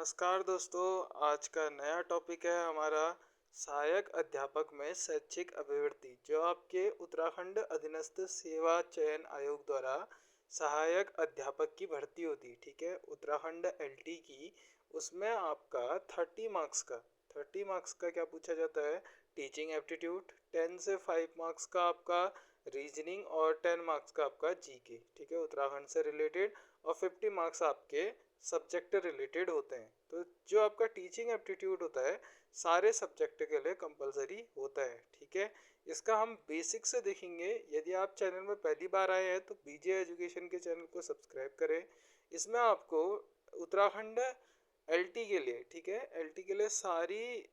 नमस्कार दोस्तों। आज का नया टॉपिक है हमारा सहायक अध्यापक में शैक्षिक अभिवृत्ति, जो आपके उत्तराखंड अधीनस्थ सेवा चयन आयोग द्वारा सहायक अध्यापक की भर्ती होती। ठीक है, उत्तराखंड एलटी की। उसमें आपका 30 मार्क्स का क्या पूछा जाता है? Teaching aptitude. 10 से 5 मार्क्स का आपका रीजनिंग और 10 मार्क्स का आपका जीके। ठीक है, उत्तराखंड से रिलेटेड। और 50 मार्क्स आपके सब्जेक्ट रिलेटेड होते हैं। तो जो आपका टीचिंग एप्टीट्यूड होता है सारे सब्जेक्ट के लिए कंपलसरी होता है। ठीक है, इसका हम बेसिक से देखेंगे। यदि आप चैनल में पहली बार आए हैं तो बीजे एजुकेशन के चैनल को सब्सक्राइब करें। इसमें आपको उत्तराखंड एलटी के लिए, ठीक है, एलटी के लिए सारी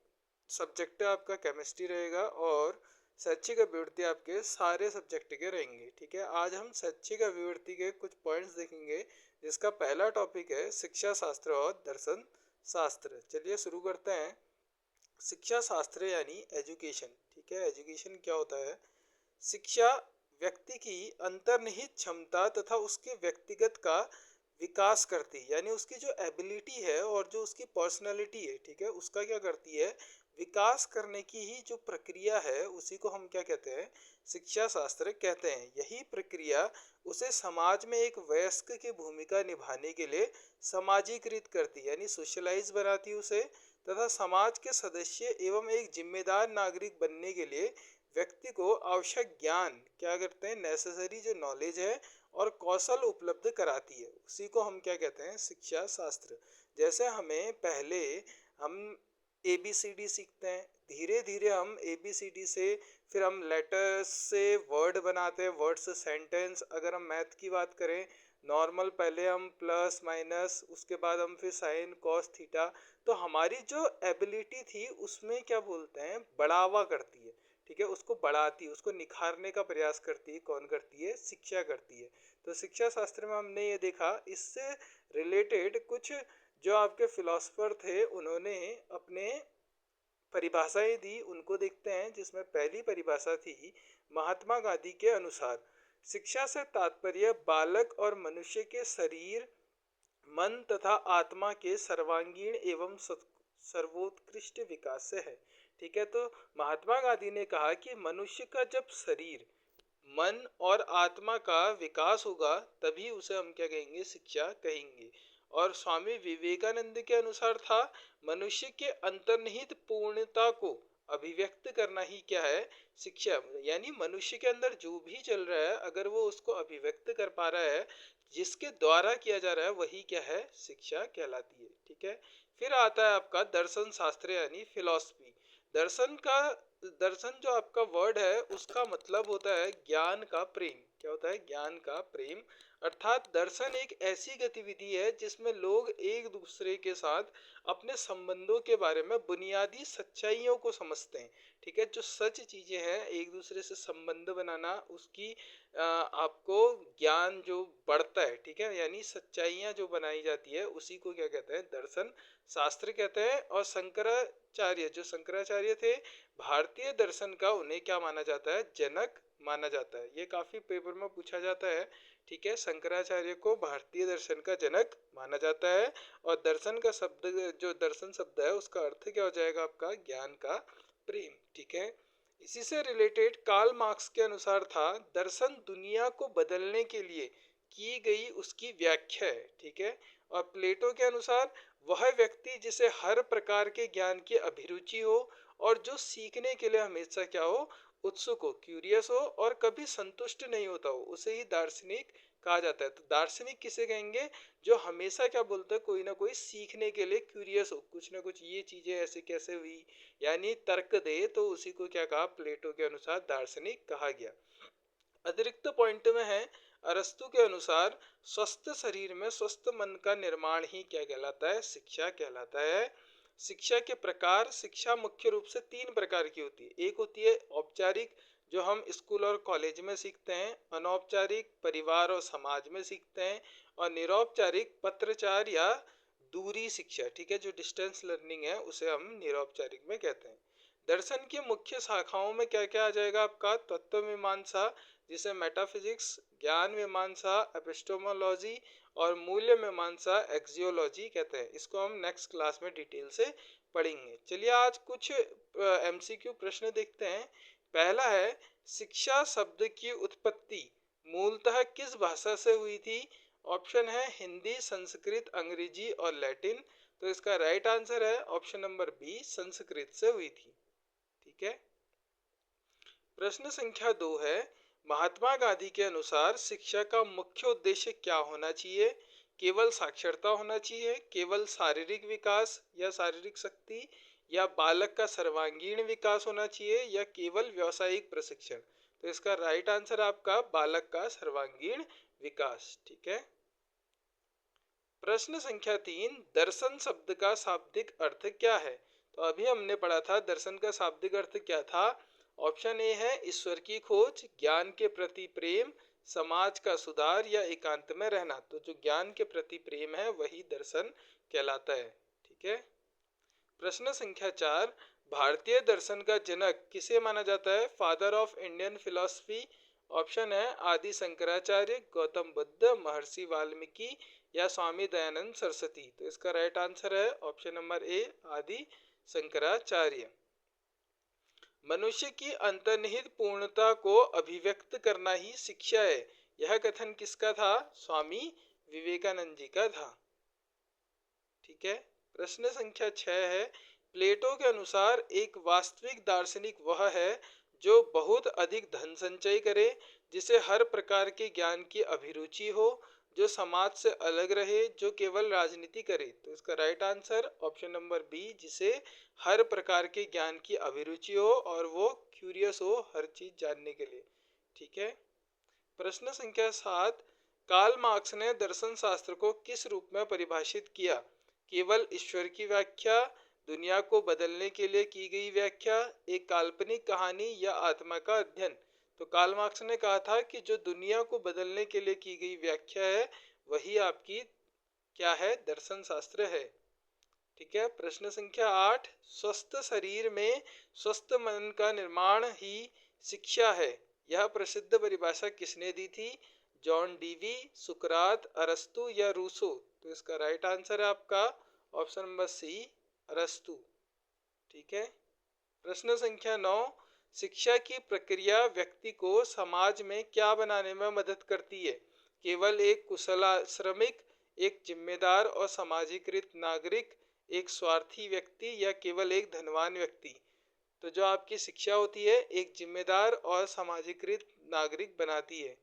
सब्जेक्ट आपका केमिस्ट्री रहेगा और शैक्षिक अभिवृत्ति आपके सारे सब्जेक्ट के रहेंगे। ठीक है, आज हम शैक्षिक अभिवृत्ति के कुछ पॉइंट्स देखेंगे, जिसका पहला टॉपिक है शिक्षा शास्त्र और दर्शन शास्त्र। चलिए शुरू करते हैं। शिक्षा शास्त्र यानी एजुकेशन। ठीक है, एजुकेशन क्या होता है? शिक्षा व्यक्ति की अंतर्निहित क्षमता तथा उसके व्यक्तिगत का विकास करती है, यानी उसकी जो एबिलिटी है और जो उसकी पर्सनालिटी है, ठीक है, उसका क्या करती है? विकास करने की ही जो प्रक्रिया है उसी को हम क्या कहते हैं? शिक्षा शास्त्र कहते हैं। यही प्रक्रिया उसे समाज में एक वयस्क की भूमिका निभाने के लिए समाजीकृत करती है, यानी सोशलाइज बनाती है उसे, तथा समाज के सदस्य एवं एक जिम्मेदार नागरिक बनने के लिए व्यक्ति को आवश्यक ज्ञान क्या करते हैं? नेसेसरी जो नॉलेज है और कौशल उपलब्ध कराती है, उसी को हम क्या कहते हैं? शिक्षा शास्त्र। जैसे हमें पहले हम ABCD सीखते हैं, धीरे धीरे हम ABCD से फिर हम लेटर्स से वर्ड बनाते हैं, वर्ड से सेंटेंस। अगर हम मैथ की बात करें, नॉर्मल पहले हम प्लस माइनस, उसके बाद हम फिर साइन कॉस थीटा। तो हमारी जो एबिलिटी थी उसमें क्या बोलते हैं? बढ़ावा करती है। ठीक है, उसको बढ़ाती है, उसको निखारने का प्रयास करती है। कौन करती है? शिक्षा करती है। तो शिक्षा शास्त्र में हमने ये देखा। इससे रिलेटेड कुछ जो आपके फिलोसफर थे उन्होंने अपने परिभाषाएं दी, उनको देखते हैं। जिसमें पहली परिभाषा थी महात्मा गांधी के अनुसार, शिक्षा से तात्पर्य बालक और मनुष्य के शरीर, मन तथा आत्मा के सर्वांगीण एवं सर्वोत्कृष्ट विकास से है। ठीक है, तो महात्मा गांधी ने कहा कि मनुष्य का जब शरीर, मन और आत्मा का विकास होगा तभी उसे हम क्या कहेंगे? शिक्षा कहेंगे। और स्वामी विवेकानंद के अनुसार था, मनुष्य के अंतर्निहित पूर्णता को अभिव्यक्त करना ही क्या है? शिक्षा। यानी मनुष्य के अंदर जो भी चल रहा है अगर वो उसको अभिव्यक्त कर पा रहा है, जिसके द्वारा किया जा रहा है, वही क्या है? शिक्षा कहलाती है। ठीक है, फिर आता है आपका दर्शन शास्त्र यानी फिलॉसफी। दर्शन जो आपका वर्ड है उसका मतलब होता है ज्ञान का प्रेम। क्या होता है? ज्ञान का प्रेम। अर्थात दर्शन एक ऐसी गतिविधि है जिसमें लोग एक दूसरे के साथ अपने संबंधों के बारे में बुनियादी सच्चाइयों को समझते हैं। ठीक है, जो सच चीजें हैं, एक दूसरे से संबंध बनाना, उसकी आपको ज्ञान जो बढ़ता है, ठीक है, यानी सच्चाइयाँ जो बनाई जाती है, उसी को क्या कहते हैं? दर्शन शास्त्र कहते हैं। और शंकराचार्य थे भारतीय दर्शन का, उन्हें क्या माना जाता है? जनक माना जाता है। ये काफी पेपर में पूछा जाता है। ठीक है, शंकराचार्य को भारतीय दर्शन का जनक माना जाता है। और दर्शन का शब्द, जो दर्शन शब्द है, उसका अर्थ क्या हो जाएगा आपका? ज्ञान का प्रेम। ठीक है, इसी से रिलेटेड कार्ल मार्क्स के अनुसार था, दर्शन दुनिया को बदलने के लिए की गई उसकी व्याख्या है। ठीक है, और प्लेटो के अनुसार वह व्यक्ति जिसे हर प्रकार के ज्ञान की अभिरुचि हो और जो सीखने के लिए हमेशा क्या हो? उत्सुक हो, क्यूरियस हो और कभी संतुष्ट नहीं होता हो, उसे ही दार्शनिक कहा जाता है। तो दार्शनिक किसे कहेंगे? जो हमेशा क्या बोलते हैं? कोई ना कोई सीखने के लिए क्यूरियस हो, कुछ ना कुछ, ये चीजें ऐसे कैसे हुई, यानी तर्क दे, तो उसी को क्या कहा? प्लेटो के अनुसार दार्शनिक कहा गया। अतिरिक्त पॉइंट में है, अरस्तु के अनुसार स्वस्थ शरीर में स्वस्थ मन का निर्माण ही क्या कहलाता है? शिक्षा कहलाता है। शिक्षा के प्रकार, शिक्षा मुख्य रूप से 3 प्रकार की होती है। एक होती है औपचारिक, जो हम स्कूल और कॉलेज में सीखते हैं। अनौपचारिक, परिवार और समाज में सीखते हैं। और निरौपचारिक, पत्रचार या दूरी शिक्षा। ठीक है, जो डिस्टेंस लर्निंग है उसे हम निरौपचारिक में कहते हैं। दर्शन की मुख्य शाखाओं में क्या क्या आ जाएगा आपका? तत्व मीमांसा, जिसे मेटाफिजिक्स, ज्ञान मीमांसा, एपिस्टोमोलॉजी और मूल्य मीमांसा एक्सियोलॉजी कहते हैं। इसको हम नेक्स्ट क्लास में डिटेल से पढ़ेंगे। चलिए आज कुछ एमसीक्यू प्रश्न देखते हैं। पहला है, शिक्षा शब्द की उत्पत्ति मूलतः किस भाषा से हुई थी? ऑप्शन है हिंदी, संस्कृत, अंग्रेजी और लैटिन। तो इसका राइट आंसर है ऑप्शन नंबर बी, संस्कृत से हुई थी। ठीक है। प्रश्न संख्या 2 है, महात्मा गांधी के अनुसार शिक्षा का मुख्य उद्देश्य क्या होना चाहिए? केवल साक्षरता होना चाहिए, केवल शारीरिक विकास या शारीरिक शक्ति, या बालक का सर्वांगीण विकास होना चाहिए, या केवल व्यावसायिक प्रशिक्षण? तो इसका राइट आंसर आपका बालक का सर्वांगीण विकास। ठीक है। प्रश्न संख्या 3, दर्शन शब्द का शाब्दिक अर्थ क्या है? तो अभी हमने पढ़ा था दर्शन का शाब्दिक अर्थ क्या था। ऑप्शन ए है ईश्वर की खोज, ज्ञान के प्रति प्रेम, समाज का सुधार या एकांत में रहना। तो जो ज्ञान के प्रति प्रेम है वही दर्शन कहलाता है। ठीक है। प्रश्न संख्या 4, भारतीय दर्शन का जनक किसे माना जाता है? Father of Indian philosophy. Option है आदि शंकराचार्य, गौतम बुद्ध, महर्षि वाल्मीकि या स्वामी दयानंद सरस्वती। तो इसका राइट आंसर है ऑप्शन नंबर ए, आदि शंकराचार्य। मनुष्य की अंतर्निहित पूर्णता को अभिव्यक्त करना ही शिक्षा है, यह कथन किसका था? स्वामी विवेकानंद जी का था। ठीक है। प्रश्न संख्या 6 है, प्लेटो के अनुसार एक वास्तविक दार्शनिक वह है जो बहुत अधिक धन संचय करे, जिसे हर प्रकार के ज्ञान की अभिरुचि हो, जो समाज से अलग रहे, जो केवल राजनीति करे। तो इसका right answer option number B, जिसे हर प्रकार के ज्ञान की अभिरुचि हो और वो क्यूरियस हो हर चीज जानने के लिए। ठीक है। प्रश्न संख्या 7, कार्ल मार्क्स ने दर्शन शास्त्र को किस रूप में परिभाषित किया? केवल ईश्वर की व्याख्या, दुनिया को बदलने के लिए की गई व्याख्या, एक काल्पनिक कहानी या आत्मा का अध्ययन? तो कार्ल मार्क्स ने कहा था कि जो दुनिया को बदलने के लिए की गई व्याख्या है वही आपकी क्या है? दर्शन शास्त्र है। ठीक है। प्रश्न संख्या 8, स्वस्थ शरीर में स्वस्थ मन का निर्माण ही शिक्षा है, यह प्रसिद्ध परिभाषा किसने दी थी? जॉन डीवी, सुकरात, अरस्तु या रूसो? तो इसका राइट आंसर है आपका ऑप्शन नंबर सी, अरस्तु। ठीक है। प्रश्न संख्या 9, शिक्षा की प्रक्रिया व्यक्ति को समाज में क्या बनाने में मदद करती है? केवल एक कुशल श्रमिक, एक जिम्मेदार और समाजीकृत नागरिक, एक स्वार्थी व्यक्ति या केवल एक धनवान व्यक्ति? तो जो आपकी शिक्षा होती है एक जिम्मेदार और समाजीकृत नागरिक बनाती है।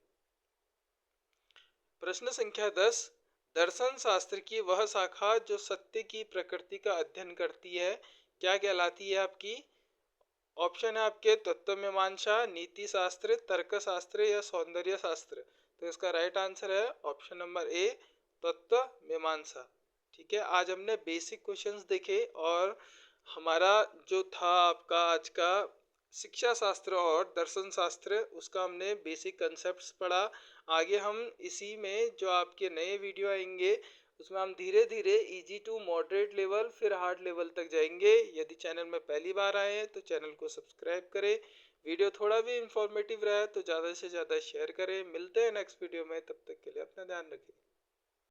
प्रश्न संख्या 10, दर्शन शास्त्र की वह शाखा जो सत्य की प्रकृति का अध्ययन करती है क्या कहलाती है आपकी? ऑप्शन है आपके तत्व मीमांसा, नीति शास्त्र, तर्क शास्त्र या सौंदर्य शास्त्र? तो इसका राइट आंसर है ऑप्शन नंबर ए, तत्व मीमांसा। ठीक है। आज हमने बेसिक क्वेश्चंस देखे और हमारा जो था आपका आज का शिक्षा शास्त्र और दर्शन शास्त्र उसका हमने बेसिक कंसेप्ट्स पढ़ा। आगे हम इसी में जो आपके नए वीडियो आएंगे उसमें हम धीरे धीरे इजी टू मॉडरेट लेवल फिर हार्ड लेवल तक जाएंगे। यदि चैनल में पहली बार आए हैं तो चैनल को सब्सक्राइब करें। वीडियो थोड़ा भी इंफॉर्मेटिव रहा है तो ज़्यादा से ज़्यादा शेयर करें। मिलते हैं नेक्स्ट वीडियो में, तब तक के लिए अपना ध्यान रखें।